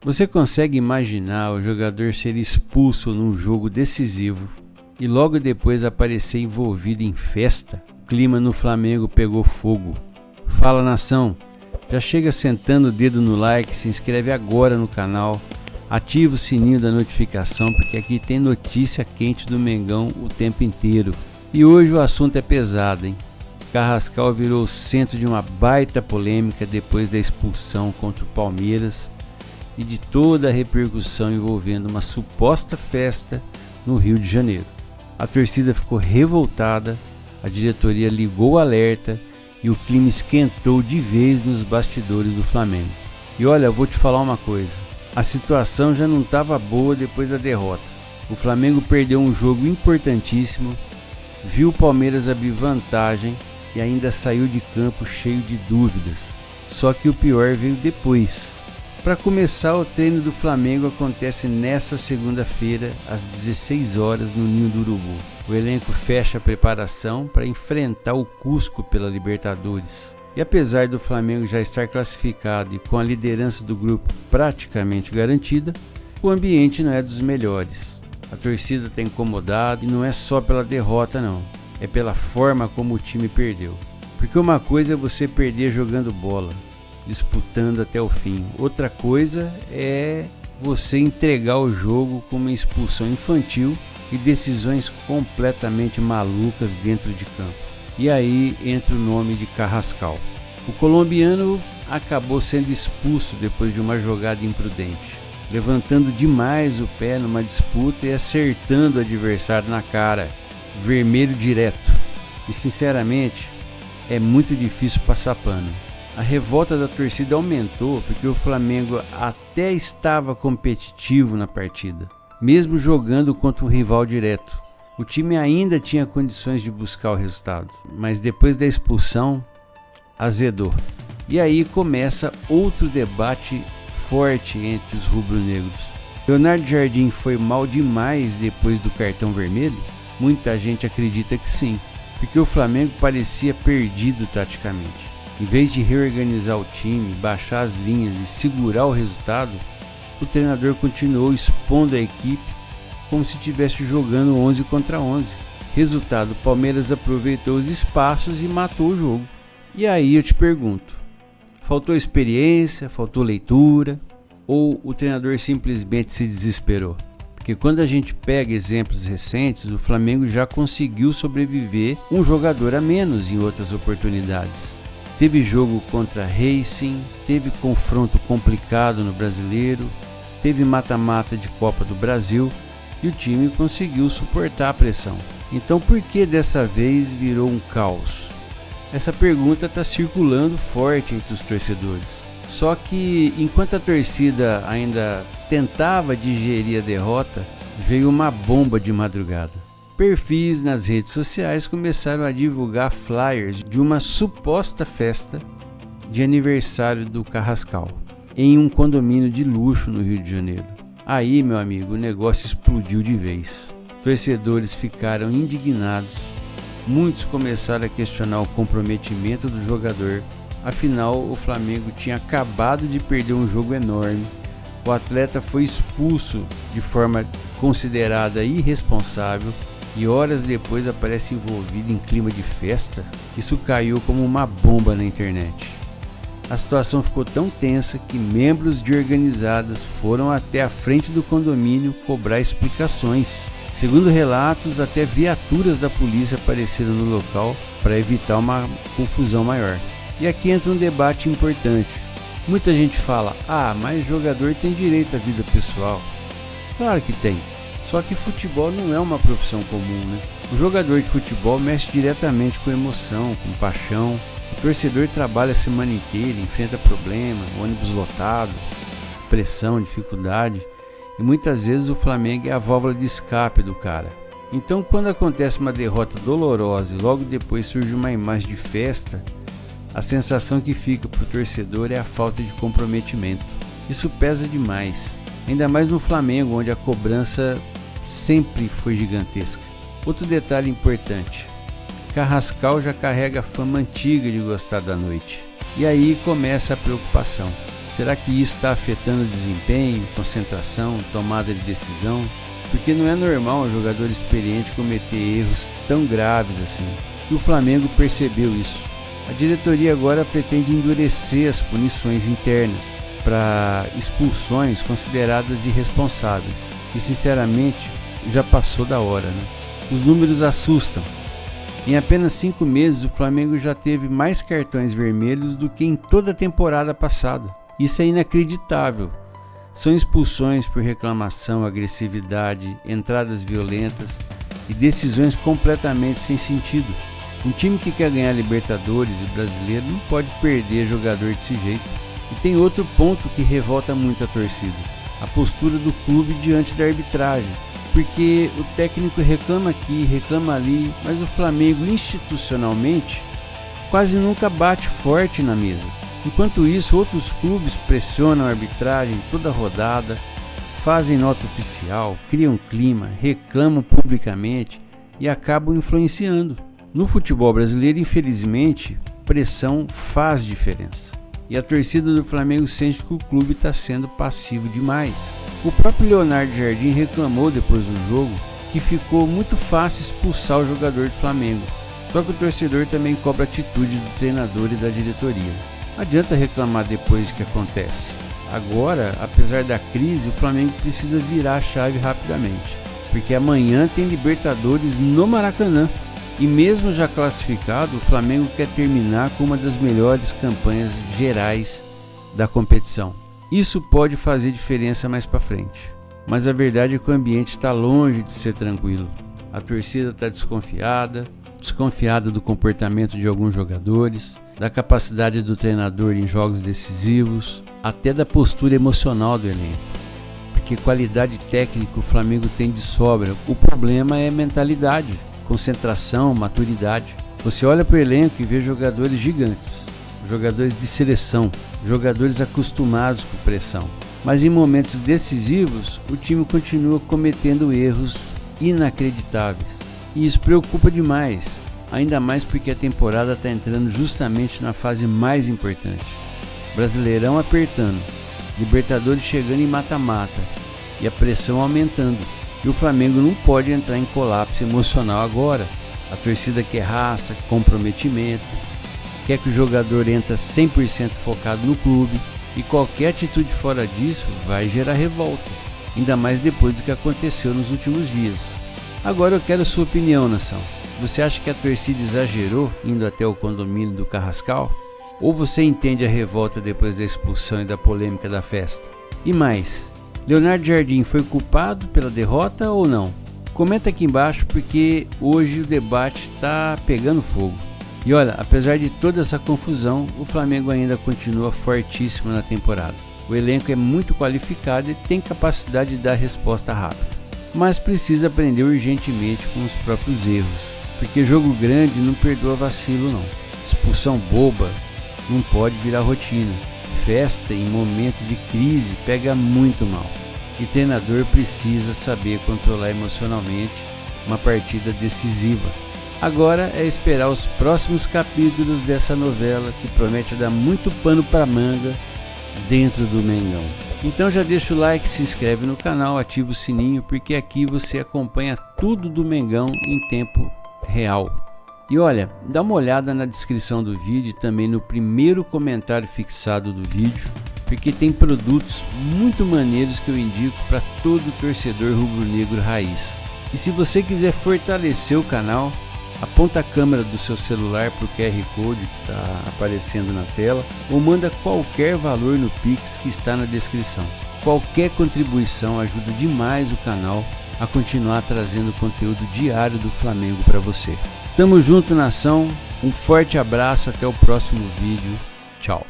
Você consegue imaginar o jogador ser expulso num jogo decisivo e logo depois aparecer envolvido em festa? O clima no Flamengo pegou fogo. Fala, nação! Já chega sentando o dedo no like, se inscreve agora no canal, ativa o sininho da notificação porque aqui tem notícia quente do Mengão o tempo inteiro. E hoje o assunto é pesado, hein? Carrascal virou o centro de uma baita polêmica depois da expulsão contra o Palmeiras e de toda a repercussão envolvendo uma suposta festa no Rio de Janeiro. A torcida ficou revoltada, a diretoria ligou o alerta e o clima esquentou de vez nos bastidores do Flamengo. E olha, eu vou te falar uma coisa, a situação já não estava boa depois da derrota. O Flamengo perdeu um jogo importantíssimo, viu o Palmeiras abrir vantagem e ainda saiu de campo cheio de dúvidas. Só que o pior veio depois. Para começar, o treino do Flamengo acontece nesta segunda-feira, às 16 horas, no Ninho do Urubu. O elenco fecha a preparação para enfrentar o Cusco pela Libertadores. E apesar do Flamengo já estar classificado e com a liderança do grupo praticamente garantida, o ambiente não é dos melhores. A torcida está incomodada e não é só pela derrota não, é pela forma como o time perdeu. Porque uma coisa é você perder jogando bola, disputando até o fim. Outra coisa é você entregar o jogo com uma expulsão infantil e decisões completamente malucas dentro de campo. E aí entra o nome de Carrascal. O colombiano acabou sendo expulso depois de uma jogada imprudente, levantando demais o pé numa disputa e acertando o adversário na cara, vermelho direto. E sinceramente, é muito difícil passar pano. A revolta da torcida aumentou porque o Flamengo até estava competitivo na partida, mesmo jogando contra um rival direto. O time ainda tinha condições de buscar o resultado, mas depois da expulsão, azedou. E aí começa outro debate forte entre os rubro-negros. Leonardo Jardim foi mal demais depois do cartão vermelho? Muita gente acredita que sim, porque o Flamengo parecia perdido taticamente. Em vez de reorganizar o time, baixar as linhas e segurar o resultado, o treinador continuou expondo a equipe como se estivesse jogando 11 contra 11. Resultado, o Palmeiras aproveitou os espaços e matou o jogo. E aí eu te pergunto, faltou experiência, faltou leitura, ou o treinador simplesmente se desesperou? Porque quando a gente pega exemplos recentes, o Flamengo já conseguiu sobreviver um jogador a menos em outras oportunidades. Teve jogo contra Racing, teve confronto complicado no Brasileiro, teve mata-mata de Copa do Brasil e o time conseguiu suportar a pressão. Então por que dessa vez virou um caos? Essa pergunta está circulando forte entre os torcedores. Só que enquanto a torcida ainda tentava digerir a derrota, veio uma bomba de madrugada. Perfis nas redes sociais começaram a divulgar flyers de uma suposta festa de aniversário do Carrascal em um condomínio de luxo no Rio de Janeiro. Aí, meu amigo, o negócio explodiu de vez. Torcedores ficaram indignados, muitos começaram a questionar o comprometimento do jogador. Afinal, o Flamengo tinha acabado de perder um jogo enorme. O atleta foi expulso de forma considerada irresponsável e horas depois aparece envolvido em clima de festa. Isso caiu como uma bomba na internet. A situação ficou tão tensa que membros de organizadas foram até a frente do condomínio cobrar explicações. Segundo relatos, até viaturas da polícia apareceram no local para evitar uma confusão maior. E aqui entra um debate importante. Muita gente fala, mas jogador tem direito à vida pessoal. Claro que tem. Só que futebol não é uma profissão comum, né? O jogador de futebol mexe diretamente com emoção, com paixão. O torcedor trabalha a semana inteira, enfrenta problemas, ônibus lotado, pressão, dificuldade. E muitas vezes o Flamengo é a válvula de escape do cara. Então quando acontece uma derrota dolorosa e logo depois surge uma imagem de festa, a sensação que fica para o torcedor é a falta de comprometimento. Isso pesa demais, ainda mais no Flamengo, onde a cobrança sempre foi gigantesca. Outro detalhe importante, Carrascal já carrega a fama antiga de gostar da noite. E aí começa a preocupação. Será que isso está afetando o desempenho, concentração, tomada de decisão? Porque não é normal um jogador experiente cometer erros tão graves assim. E o Flamengo percebeu isso. A diretoria agora pretende endurecer as punições internas para expulsões consideradas irresponsáveis. E sinceramente, já passou da hora, né? Os números assustam. Em apenas 5 meses, o Flamengo já teve mais cartões vermelhos do que em toda a temporada passada. Isso é inacreditável. São expulsões por reclamação, agressividade, entradas violentas e decisões completamente sem sentido. Um time que quer ganhar Libertadores e Brasileiro não pode perder jogador desse jeito. E tem outro ponto que revolta muito a torcida: a postura do clube diante da arbitragem. Porque o técnico reclama aqui, reclama ali, mas o Flamengo institucionalmente quase nunca bate forte na mesa. Enquanto isso, outros clubes pressionam a arbitragem toda rodada, fazem nota oficial, criam clima, reclamam publicamente e acabam influenciando. No futebol brasileiro, infelizmente, pressão faz diferença. E a torcida do Flamengo sente que o clube está sendo passivo demais. O próprio Leonardo Jardim reclamou depois do jogo que ficou muito fácil expulsar o jogador do Flamengo. Só que o torcedor também cobra atitude do treinador e da diretoria. Não adianta reclamar depois que acontece. Agora, apesar da crise, o Flamengo precisa virar a chave rapidamente, porque amanhã tem Libertadores no Maracanã. E mesmo já classificado, o Flamengo quer terminar com uma das melhores campanhas gerais da competição. Isso pode fazer diferença mais para frente, mas a verdade é que o ambiente está longe de ser tranquilo. A torcida está desconfiada do comportamento de alguns jogadores, da capacidade do treinador em jogos decisivos, até da postura emocional do elenco. Porque qualidade técnica o Flamengo tem de sobra, o problema é mentalidade, concentração, maturidade. Você olha para o elenco e vê jogadores gigantes, jogadores de seleção, jogadores acostumados com pressão. Mas em momentos decisivos, o time continua cometendo erros inacreditáveis. E isso preocupa demais, ainda mais porque a temporada está entrando justamente na fase mais importante. Brasileirão apertando, Libertadores chegando em mata-mata e a pressão aumentando. E o Flamengo não pode entrar em colapso emocional agora. A torcida quer raça, comprometimento, quer que o jogador entre 100% focado no clube, e qualquer atitude fora disso vai gerar revolta, ainda mais depois do que aconteceu nos últimos dias. Agora eu quero sua opinião, nação. Você acha que a torcida exagerou indo até o condomínio do Carrascal? Ou você entende a revolta depois da expulsão e da polêmica da festa? E mais, Leonardo Jardim foi culpado pela derrota ou não? Comenta aqui embaixo, porque hoje o debate está pegando fogo. E olha, apesar de toda essa confusão, o Flamengo ainda continua fortíssimo na temporada. O elenco é muito qualificado e tem capacidade de dar resposta rápida, mas precisa aprender urgentemente com os próprios erros, porque jogo grande não perdoa vacilo não. Expulsão boba não pode virar rotina. Festa em momento de crise pega muito mal, e treinador precisa saber controlar emocionalmente uma partida decisiva. Agora é esperar os próximos capítulos dessa novela que promete dar muito pano para manga dentro do Mengão. Então já deixa o like, se inscreve no canal, ativa o sininho, porque aqui você acompanha tudo do Mengão em tempo real. E olha, dá uma olhada na descrição do vídeo e também no primeiro comentário fixado do vídeo, porque tem produtos muito maneiros que eu indico para todo torcedor rubro-negro raiz. E se você quiser fortalecer o canal, aponta a câmera do seu celular para o QR Code que está aparecendo na tela, ou manda qualquer valor no Pix que está na descrição. Qualquer contribuição ajuda demais o canal a continuar trazendo conteúdo diário do Flamengo para você. Tamo junto, nação, um forte abraço, até o próximo vídeo, tchau.